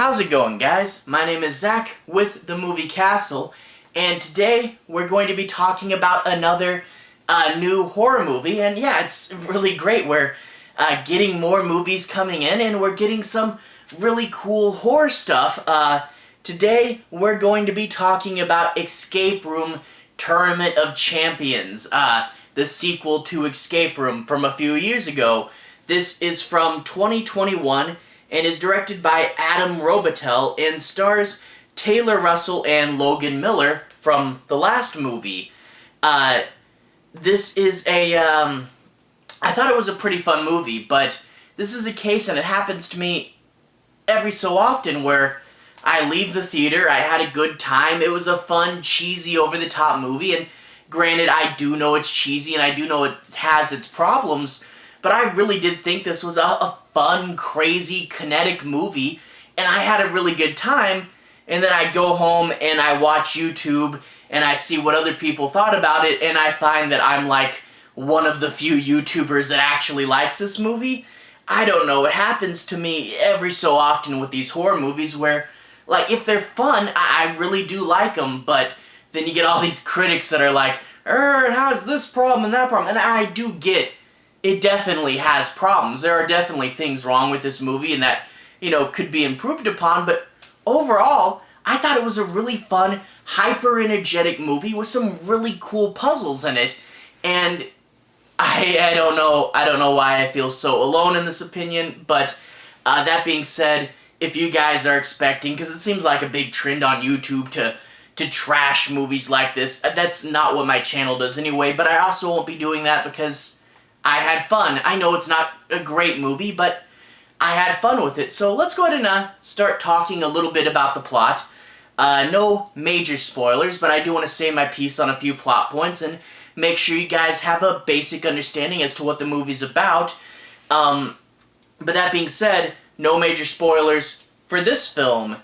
How's it going, guys? My name is Zach with the movie Castle, and today we're going to be talking about another new horror movie. And yeah, it's really great. We're getting more movies coming in, and we're getting some really cool horror stuff. Today we're going to be talking about Escape Room Tournament of Champions, the sequel to Escape Room from a few years ago. This is from 2021 and is directed by Adam Robitel and stars Taylor Russell and Logan Miller from the last movie. This is I thought it was a pretty fun movie, but this is a case, and it happens to me every so often, where I leave the theater, I had a good time, it was a fun, cheesy, over-the-top movie, and granted, I do know it's cheesy, and I do know it has its problems, but I really did think this was a fun, crazy, kinetic movie, and I had a really good time. And then I go home and I watch YouTube and I see what other people thought about it, and I find that I'm like one of the few YouTubers that actually likes this movie. I don't know, it happens to me every so often with these horror movies where, like, if they're fun, I really do like them, but then you get all these critics that are like, it has this problem and that problem, and I do get it definitely has problems. There are definitely things wrong with this movie and that, could be improved upon, but overall, I thought it was a really fun, hyper-energetic movie with some really cool puzzles in it, and I don't know why I feel so alone in this opinion, but that being said, if you guys are expecting, because it seems like a big trend on YouTube to trash movies like this, that's not what my channel does anyway, but I also won't be doing that because I had fun. I know it's not a great movie, but I had fun with it. So let's go ahead and start talking a little bit about the plot. No major spoilers, but I do want to say my piece on a few plot points and make sure you guys have a basic understanding as to what the movie's about. But that being said, no major spoilers for this film.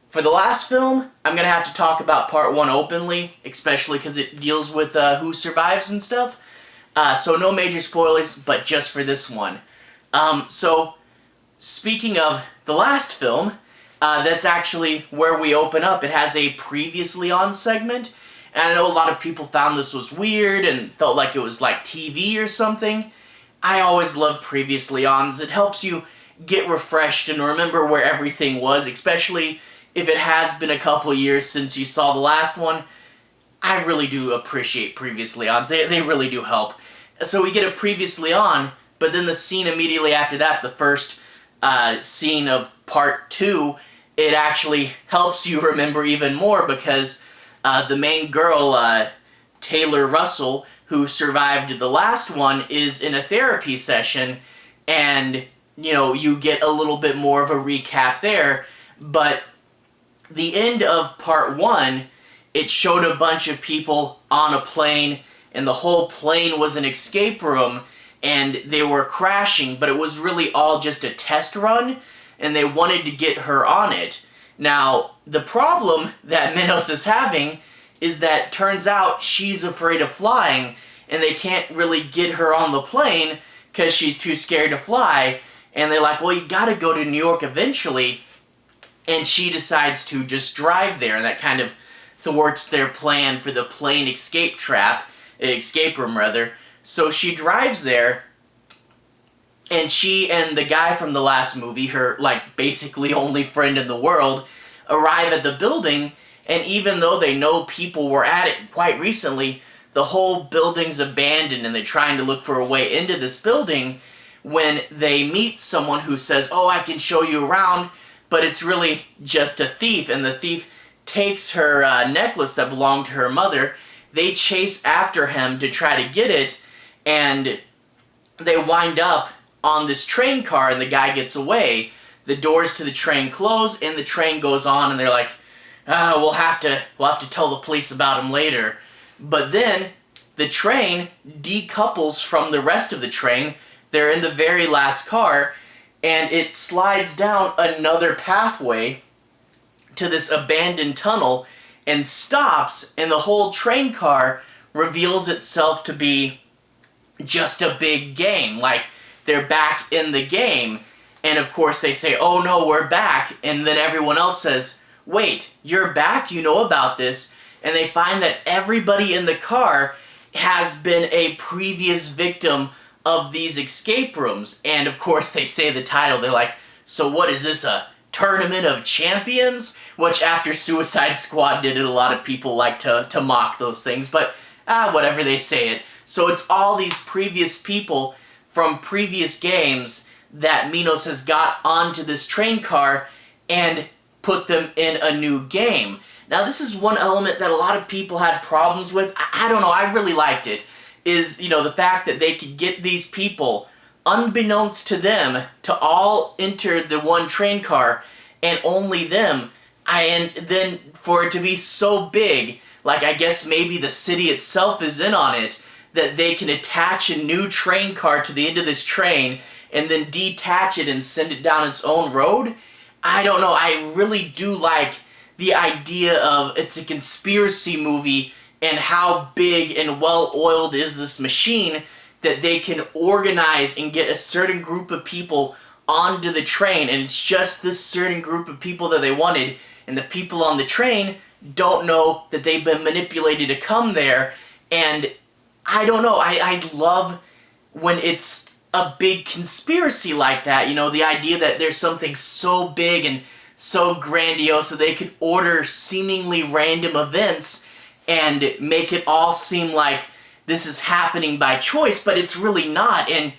For the last film, I'm going to have to talk about part 1 openly, especially because it deals with who survives and stuff. So no major spoilers, but just for this one. So, speaking of the last film, that's actually where we open up. It has a previously on segment, and I know a lot of people found this was weird and felt like it was like TV or something. I always love previously ons. It helps you get refreshed and remember where everything was, especially if it has been a couple years since you saw the last one. I really do appreciate previously ons. They really do help. So we get a previously on, but then the scene immediately after that, the first scene of part 2, it actually helps you remember even more because the main girl, Taylor Russell, who survived the last one, is in a therapy session, and, you get a little bit more of a recap there, but the end of part 1, it showed a bunch of people on a plane, and the whole plane was an escape room, and they were crashing, but it was really all just a test run, and they wanted to get her on it. Now, the problem that Minos is having is that turns out she's afraid of flying, and they can't really get her on the plane because she's too scared to fly, and they're like, well, you gotta go to New York eventually, and she decides to just drive there, and that kind of thwarts their plan for the plane escape room rather. So she drives there, and she and the guy from the last movie, her, basically only friend in the world, arrive at the building, and even though they know people were at it quite recently, the whole building's abandoned, and they're trying to look for a way into this building when they meet someone who says, oh, I can show you around, but it's really just a thief, and the thief takes her necklace that belonged to her mother. They chase after him to try to get it, and they wind up on this train car, and the guy gets away. The doors to the train close, and the train goes on, and they're like, we'll have to tell the police about him later. But then the train decouples from the rest of the train. They're in the very last car, and it slides down another pathway to this abandoned tunnel and stops, and the whole train car reveals itself to be just a big game. Like, they're back in the game, And of course they say, oh no, we're back. And then everyone else says, wait, you're back? You know about this? And they find that everybody in the car has been a previous victim of these escape rooms. And of course they say the title, they're like, so what is this, a tournament of champions? Which after Suicide Squad did it, a lot of people like to mock those things, but whatever, they say it. So it's all these previous people from previous games that Minos has got onto this train car and put them in a new game. Now this is one element that a lot of people had problems with. I don't know, I really liked it. Is, the fact that they could get these people, unbeknownst to them, to all enter the one train car, and only them, and then for it to be so big, like I guess maybe the city itself is in on it, that they can attach a new train car to the end of this train, and then detach it and send it down its own road. I don't know, I really do like the idea of it's a conspiracy movie, and how big and well-oiled is this machine that they can organize and get a certain group of people onto the train, and it's just this certain group of people that they wanted, and the people on the train don't know that they've been manipulated to come there. And I don't know, I love when it's a big conspiracy like that, the idea that there's something so big and so grandiose that they could order seemingly random events and make it all seem like this is happening by choice, but it's really not. And,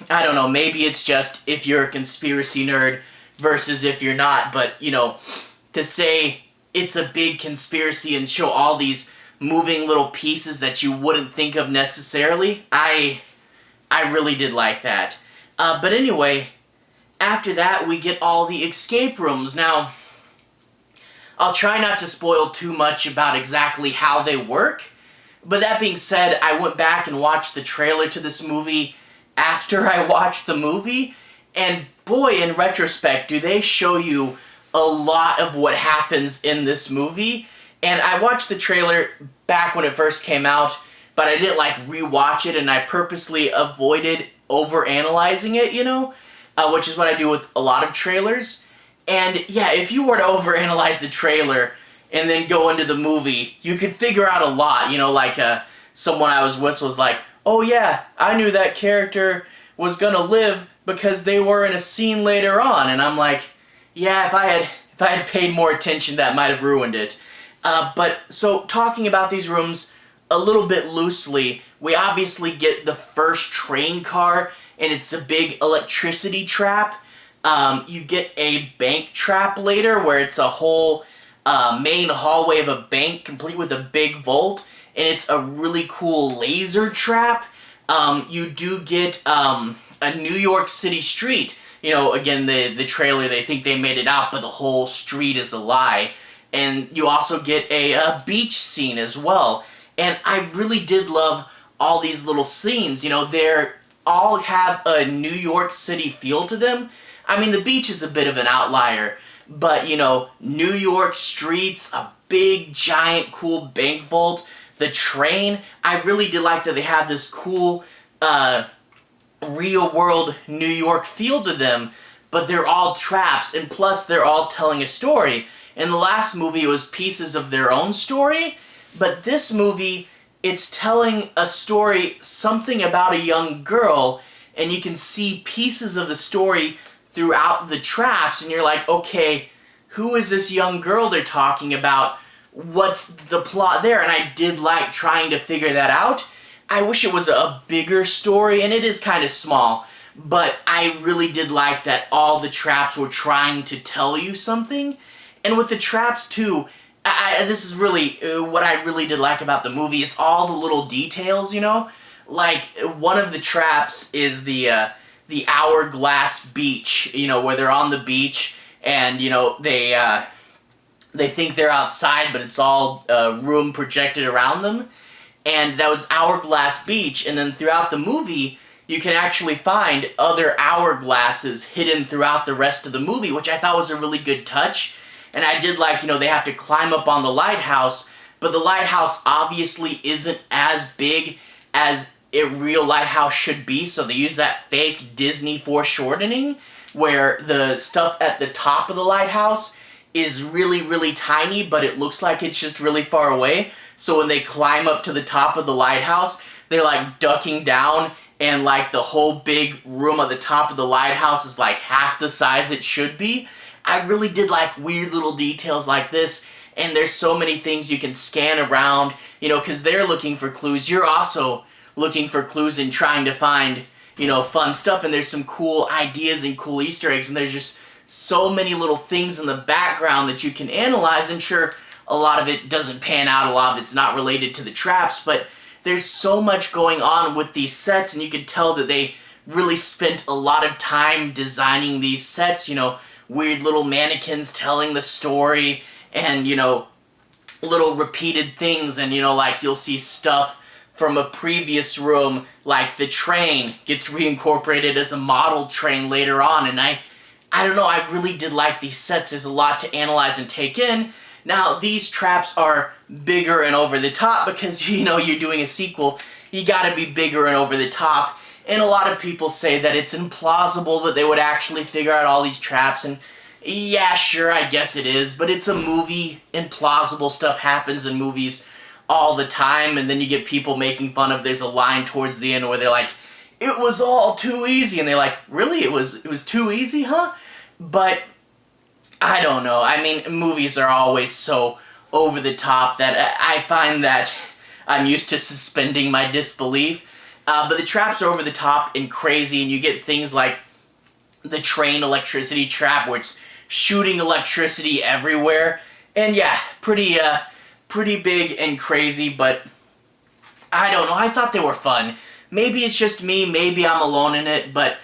I don't know, maybe it's just if you're a conspiracy nerd versus if you're not, but, to say it's a big conspiracy and show all these moving little pieces that you wouldn't think of necessarily, I really did like that. But anyway, after that we get all the escape rooms. Now, I'll try not to spoil too much about exactly how they work, but that being said, I went back and watched the trailer to this movie after I watched the movie, and boy, in retrospect, do they show you a lot of what happens in this movie. And I watched the trailer back when it first came out, but I didn't rewatch it, and I purposely avoided overanalyzing it, which is what I do with a lot of trailers. And yeah, if you were to overanalyze the trailer and then go into the movie, you could figure out a lot. Someone I was with was like, oh yeah, I knew that character was gonna live because they were in a scene later on. And I'm like, yeah, if I had paid more attention, that might have ruined it. But so talking about these rooms a little bit loosely, we obviously get the first train car, and it's a big electricity trap. You get a bank trap later where it's a whole main hallway of a bank complete with a big vault, and it's a really cool laser trap. You do get a New York City street. Again, the trailer, they think they made it out, but the whole street is a lie. And you also get a beach scene as well. And I really did love all these little scenes. They're all have a New York City feel to them. I mean, the beach is a bit of an outlier, but, New York streets, a big, giant, cool bank vault, the train, I really did like that they have this cool, real-world New York feel to them, but they're all traps, and plus they're all telling a story. In the last movie, it was pieces of their own story, but this movie, it's telling a story, something about a young girl, and you can see pieces of the story throughout the traps, and you're like, okay, who is this young girl they're talking about? What's the plot there? And I did like trying to figure that out. I wish it was a bigger story, and it is kind of small, but I really did like that all the traps were trying to tell you something. And with the traps too, this is really what I really did like about the movie is all the little details, Like, one of the traps is the hourglass beach, where they're on the beach and, they think they're outside, but it's all room projected around them. And that was Hourglass Beach, and then throughout the movie, you can actually find other hourglasses hidden throughout the rest of the movie, which I thought was a really good touch. And I did like, they have to climb up on the lighthouse, but the lighthouse obviously isn't as big as a real lighthouse should be, so they use that fake Disney foreshortening where the stuff at the top of the lighthouse is really, really tiny, but it looks like it's just really far away. So when they climb up to the top of the lighthouse, they're like ducking down, and like the whole big room at the top of the lighthouse is like half the size it should be. I really did like weird little details like this, and there's so many things you can scan around, you know, because they're looking for clues. You're also looking for clues and trying to find, you know, fun stuff, and there's some cool ideas and cool Easter eggs, and there's just so many little things in the background that you can analyze, and sure, a lot of it doesn't pan out, a lot of it's not related to the traps, but there's so much going on with these sets, and you can tell that they really spent a lot of time designing these sets, you know, weird little mannequins telling the story, and, you know, little repeated things, and, you know, like, you'll see stuff from a previous room, like the train gets reincorporated as a model train later on, and I don't know, I really did like these sets. There's a lot to analyze and take in. Now, these traps are bigger and over the top because, you know, you're doing a sequel. You gotta be bigger and over the top. And a lot of people say that it's implausible that they would actually figure out all these traps, and yeah, sure, I guess it is, but it's a movie. Implausible stuff happens in movies all the time, and then you get people making fun of, there's a line towards the end where they're like, it was all too easy, and they're like, really? It was too easy, huh? But I don't know. I mean, movies are always so over the top that I find that I'm used to suspending my disbelief. But the traps are over the top and crazy, and you get things like the train electricity trap where it's shooting electricity everywhere. And yeah, pretty big and crazy, but I don't know. I thought they were fun. Maybe it's just me, maybe I'm alone in it, but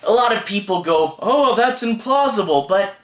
a lot of people go, oh, that's implausible, but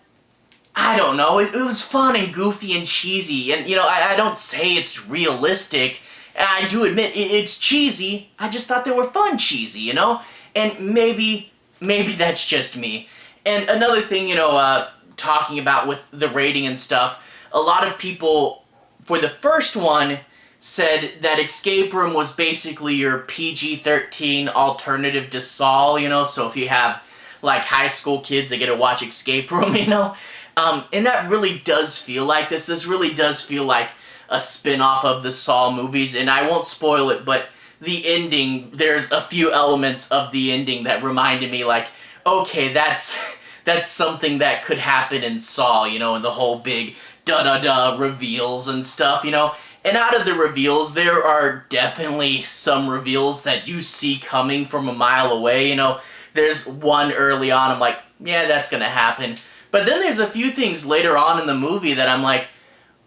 I don't know. It was fun and goofy and cheesy, and, you know, I don't say it's realistic. I do admit it's cheesy. I just thought they were fun cheesy, you know? And maybe that's just me. And another thing, you know, talking about with the rating and stuff, a lot of people, for the first one, said that Escape Room was basically your PG-13 alternative to Saw, you know? So if you have, like, high school kids that get to watch Escape Room, you know? And that really does feel like this. This really does feel like a spin-off of the Saw movies, and I won't spoil it, but the ending, there's a few elements of the ending that reminded me, like, okay, that's something that could happen in Saw, you know, and the whole big da-da-da reveals and stuff, you know? And out of the reveals, there are definitely some reveals that you see coming from a mile away, you know? There's one early on, I'm like, yeah, that's gonna happen. But then there's a few things later on in the movie that I'm like,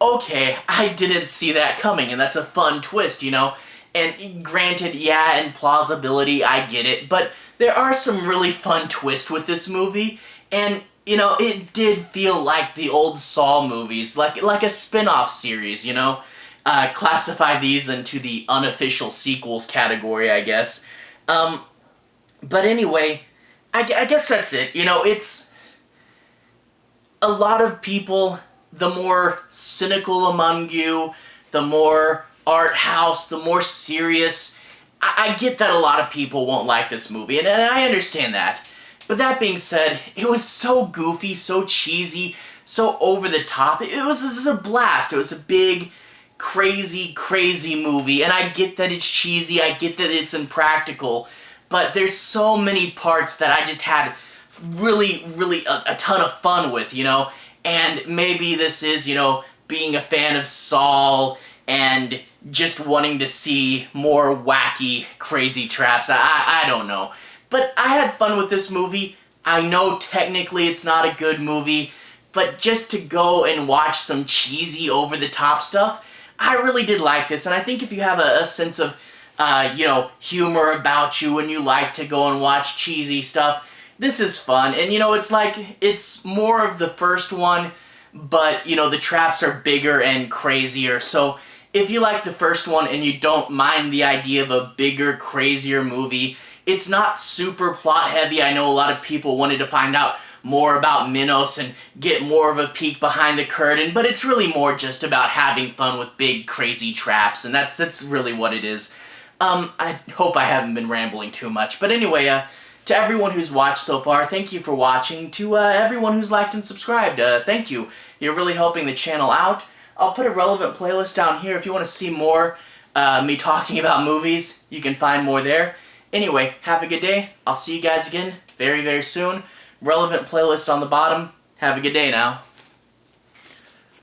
okay, I didn't see that coming, and that's a fun twist, you know? And granted, yeah, and plausibility, I get it, but there are some really fun twists with this movie, and, you know, it did feel like the old Saw movies, like a spin-off series, you know? Classify these into the unofficial sequels category, I guess. But anyway, I guess that's it. You know, it's a lot of people, the more cynical among you, the more art house, the more serious. I get that a lot of people won't like this movie, and I understand that. But that being said, it was so goofy, so cheesy, so over the top. It was a blast. It was a big, crazy, crazy movie, and I get that it's cheesy, I get that it's impractical, but there's so many parts that I just had really, really a ton of fun with, you know? And maybe this is, you know, being a fan of Saw and just wanting to see more wacky, crazy traps. I don't know. But I had fun with this movie. I know technically it's not a good movie, but just to go and watch some cheesy, over-the-top stuff, I really did like this, and I think if you have a sense of, you know, humor about you and you like to go and watch cheesy stuff, this is fun. And, you know, it's like, it's more of the first one, but, you know, the traps are bigger and crazier. So if you like the first one and you don't mind the idea of a bigger, crazier movie, it's not super plot heavy. I know a lot of people wanted to find out more about Minos and get more of a peek behind the curtain, but it's really more just about having fun with big, crazy traps, and that's really what it is. I hope I haven't been rambling too much. But anyway, to everyone who's watched so far, thank you for watching. To everyone who's liked and subscribed, thank you. You're really helping the channel out. I'll put a relevant playlist down here if you want to see more me talking about movies. You can find more there. Anyway, have a good day. I'll see you guys again very, very soon. Relevant playlist on the bottom. Have a good day now.